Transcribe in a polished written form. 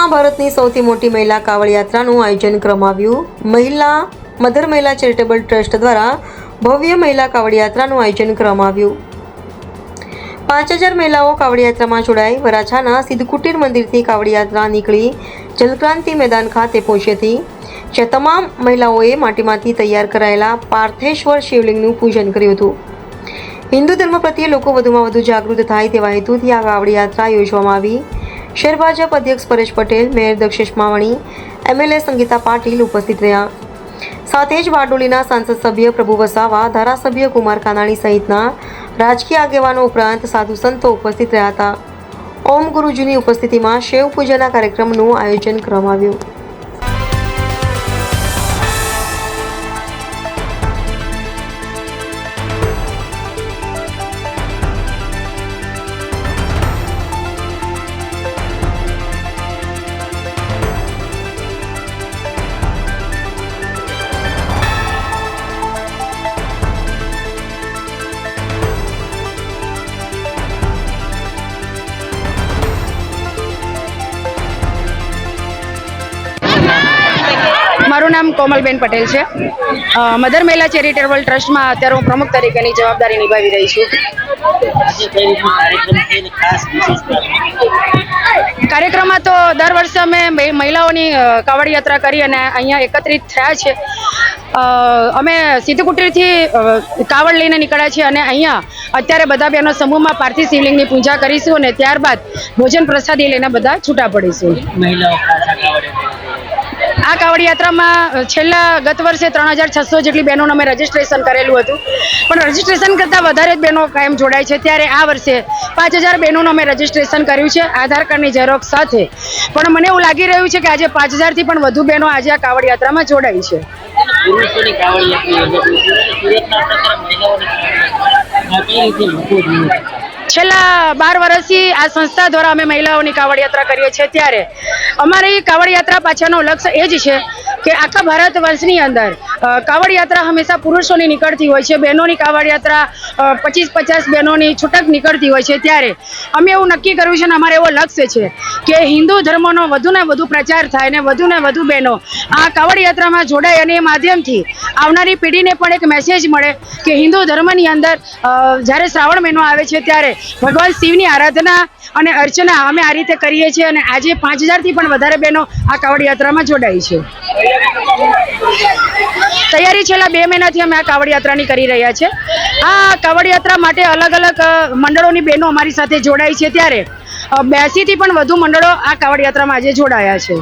સુરતમાં ભારતની સૌથી મોટી મહિલા કાવડ યાત્રાનું આયોજન કરવામાં આવ્યું। મધર મહિલા ચેરિટેબલ ટ્રસ્ટ દ્વારા ભવ્ય મહિલા કાવડ યાત્રાનું આયોજન કરવામાં આવ્યું। 5000 મહિલાઓ કાવડ યાત્રામાં જોડાઈ। વરાછાના સિદ્ધકુટીર મંદિરથી કાવડ યાત્રા નીકળી જલક્રાંતિ મેદાન ખાતે પહોંચી હતી, જ્યાં તમામ મહિલાઓએ માટીમાંથી તૈયાર કરાયેલા પાર્થેશ્વર શિવલિંગનું પૂજન કર્યું હતું। હિન્દુ ધર્મ પ્રત્યે લોકો વધુમાં વધુ જાગૃત થાય તેવા હેતુથી આ કાવડ યાત્રા યોજવામાં આવી। શહેર ભાજપ અધ્યક્ષ પરેશ પટેલ, મેયર દક્ષેશ માવાણી, MLA સંગીતા પાટીલ ઉપસ્થિત રહ્યા। સાથે જ બારડોલીના સાંસદ સભ્ય પ્રભુ વસાવા, ધારાસભ્ય કુમાર કાનાણી સહિતના રાજકીય આગેવાનો ઉપરાંત સાધુ સંતો ઉપસ્થિત રહ્યા હતા। ઓમ ગુરુજીની ઉપસ્થિતિમાં શિવ પૂજાના કાર્યક્રમનું આયોજન કરવામાં આવ્યું। મારું નામ કોમલબેન પટેલ છે। મધર મહિલા ચેરિટેબલ ટ્રસ્ટમાં અત્યારે હું પ્રમુખ તરીકેની જવાબદારી નિભાવી રહી છું। કાર્યક્રમમાં તો દર વર્ષે અમે મહિલાઓની કાવડ યાત્રા કરી અને અહીંયા એકત્રિત થયા છે। અમે સિદ્ધકુટીરથી કાવડ લઈને નીકળ્યા છીએ અને અહીંયા અત્યારે બધા બહેનો સમૂહમાં પાર્થિવ શિવલિંગની પૂજા કરીશું અને ત્યારબાદ ભોજન પ્રસાદી લઈને બધા છૂટા પડીશું। આ કાવડ યાત્રામાં ગત વર્ષે 3600 જેટલી બહેનોનું અમે રજીસ્ટ્રેશન કરેલું હતું, પણ રજીસ્ટ્રેશન કરતાં વધારે જ બહેનો કાયમ જોડાય છે। ત્યારે આ વર્ષે 5000 બહેનોનું અમે રજીસ્ટ્રેશન કર્યું છે આધાર કાર્ડની ઝેરોક્ષ સાથે। પણ મને એવું લાગી રહ્યું છે કે આજે 5000થી પણ વધુ બહેનો આજે આ કાવડ યાત્રામાં જોડાઈ છે। છેલ્લા 12 વર્ષથી આ સંસ્થા દ્વારા અમે મહિલાઓની કાવડ યાત્રા કરીએ છીએ। ત્યારે અમારી કાવડ યાત્રા પાછળનો લક્ષ્ય એ જ છે કે આખા ભારત વર્ષની અંદર કાવડ યાત્રા હંમેશા પુરુષોની નીકળતી હોય છે, બહેનોની કાવડ યાત્રા 25-50 બહેનોની છૂટક નીકળતી હોય છે। ત્યારે અમે એવું નક્કી કર્યું છે અને અમારે એવો લક્ષ્ય છે કે હિન્દુ ધર્મનો વધુને વધુ પ્રચાર થાય અને વધુને વધુ બહેનો આ કાવડ યાત્રામાં જોડાય અને એ માધ્યમથી આવનારી પેઢીને પણ એક મેસેજ મળે કે હિન્દુ ધર્મની અંદર જ્યારે શ્રાવણ મહિનો આવે છે ત્યારે ભગવાન શિવની આરાધના અને અર્ચના અમે આ રીતે કરીએ છીએ અને આજે 5000થી પણ વધારે બહેનો આ કાવડ યાત્રામાં જોડાઈ છે। તૈયારી છેલ્લા 2 મહિનાથી અમે આ કાવડ યાત્રાની કરી રહ્યા છે। આ કાવડ યાત્રા માટે અલગ અલગ મંડળોની બહેનો અમારી સાથે જોડાઈ છે। ત્યારે 82થી પણ વધુ મંડળો આ કાવડ યાત્રામાં આજે જોડાયા છે।